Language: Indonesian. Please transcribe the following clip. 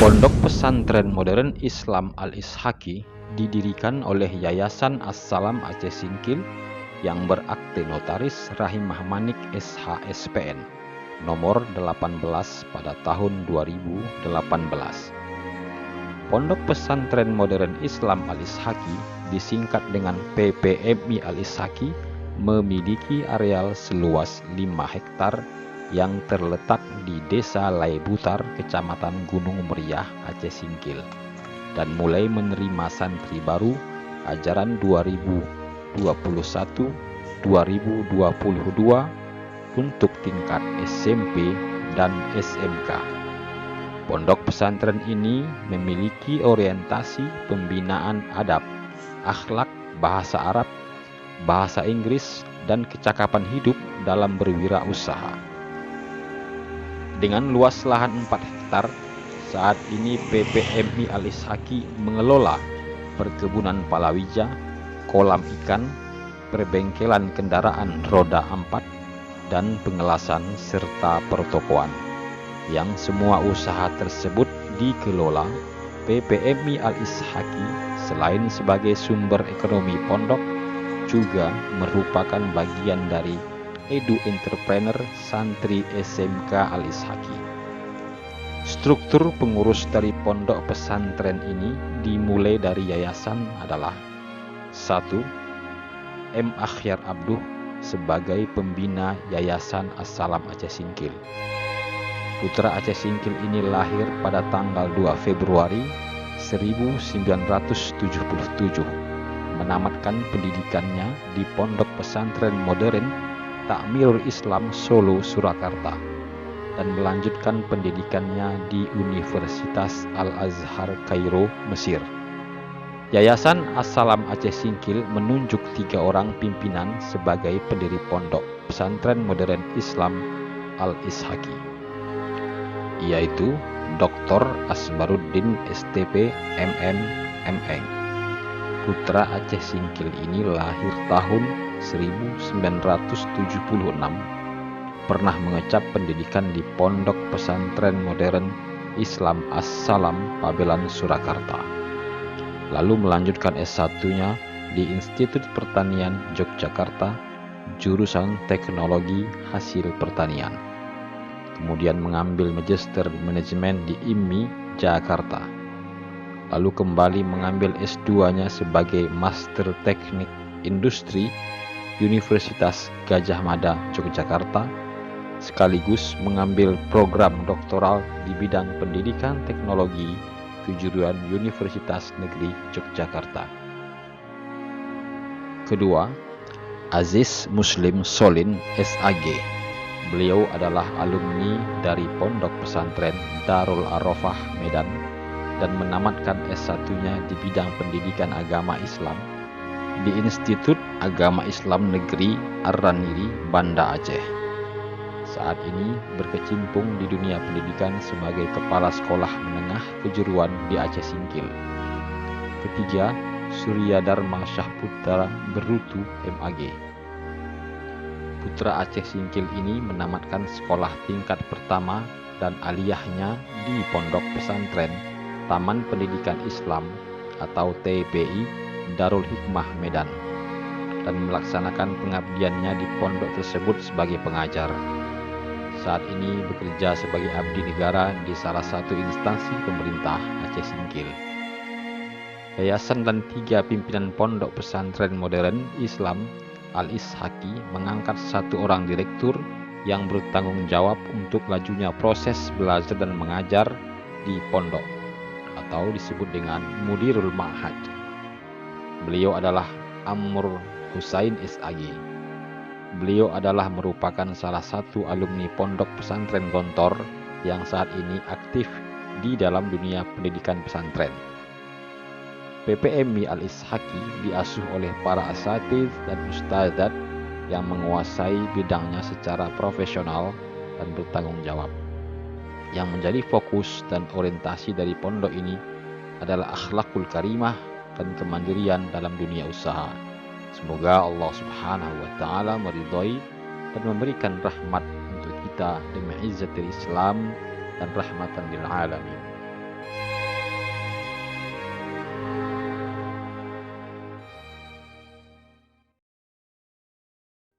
Pondok Pesantren Modern Islam Al-Ishaqi didirikan oleh Yayasan As-Salam Aceh Singkil yang berakte notaris Rahimah Manik SH SPN nomor 18 pada tahun 2018. Pondok Pesantren Modern Islam Al-Ishaqi disingkat dengan PPMI Al-Ishaqi memiliki areal seluas 5 hektar yang terletak di Desa Laibutar, Kecamatan Gunung Meriah, Aceh Singkil, dan mulai menerima santri baru ajaran 2021-2022 untuk tingkat SMP dan SMK. Pondok pesantren ini memiliki orientasi pembinaan adab, akhlak, bahasa Arab, bahasa Inggris, dan kecakapan hidup dalam berwirausaha. Dengan luas lahan 4 hektar, saat ini PPMI Al-Ishaqi mengelola perkebunan palawija, kolam ikan, perbengkelan kendaraan roda 4, dan pengelasan serta pertokoan. Yang semua usaha tersebut dikelola PPMI Al-Ishaqi selain sebagai sumber ekonomi pondok, juga merupakan bagian dari Edu Entrepreneur Santri SMK Al-Ishaqi. Struktur pengurus dari pondok pesantren ini dimulai dari yayasan adalah 1. M. Akhyar Abduh sebagai pembina Yayasan As-Salam Aceh Singkil. Putra Aceh Singkil ini lahir pada tanggal 2 Februari 1977, menamatkan pendidikannya di Pondok Pesantren Modern Takmirul Islam Solo, Surakarta, dan melanjutkan pendidikannya di Universitas Al-Azhar Kairo, Mesir. Yayasan As-Salam Aceh Singkil menunjuk 3 orang pimpinan sebagai pendiri Pondok Pesantren Modern Islam Al-Ishaqi, yaitu Dr. Asbaruddin STP MM MN. Putra Aceh Singkil ini lahir tahun 1976, pernah mengecap pendidikan di Pondok Pesantren Modern Islam As-Salam Pabelan, Surakarta. Lalu melanjutkan S1-nya di Institut Pertanian Yogyakarta, jurusan Teknologi Hasil Pertanian. Kemudian mengambil Magister Manajemen di IMI, Jakarta. Lalu kembali mengambil S2-nya sebagai Master Teknik Industri Universitas Gadjah Mada, Yogyakarta, sekaligus mengambil program doktoral di bidang pendidikan teknologi kejuruan Universitas Negeri Yogyakarta. Kedua, Aziz Muslim Solin SAG. Beliau adalah alumni dari Pondok Pesantren Darul Arafah, Medan, dan menamatkan S1-nya di bidang pendidikan agama Islam di Institut Agama Islam Negeri Ar-Raniri, Banda Aceh. Saat ini berkecimpung di dunia pendidikan sebagai kepala sekolah menengah kejuruan di Aceh Singkil. Ketiga, Surya Dharma Syahputra Berutu MAG. Putra Aceh Singkil ini menamatkan sekolah tingkat pertama dan aliyahnya di Pondok Pesantren Taman Pendidikan Islam atau TPI Darul Hikmah, Medan, dan melaksanakan pengabdiannya di pondok tersebut sebagai pengajar. Saat ini bekerja sebagai abdi negara di salah satu instansi pemerintah Aceh Singkil. Yayasan dan 3 pimpinan Pondok Pesantren Modern Islam Al-Ishaqi mengangkat 1 orang direktur yang bertanggung jawab untuk lajunya proses belajar dan mengajar di pondok, atau disebut dengan Mudirul Ma'had. Beliau adalah Amr Husain SAG. Beliau adalah merupakan salah satu alumni Pondok Pesantren Gontor yang saat ini aktif di dalam dunia pendidikan pesantren. PPMI Al-Ishaqi diasuh oleh para asatiz dan ustadzat yang menguasai bidangnya secara profesional dan bertanggung jawab. Yang menjadi fokus dan orientasi dari pondok ini adalah akhlakul karimah dan kemandirian dalam dunia usaha. Semoga Allah Subhanahu wa Ta'ala meridhai dan memberikan rahmat untuk kita demi izzatil Islam dan rahmatan lil alamin.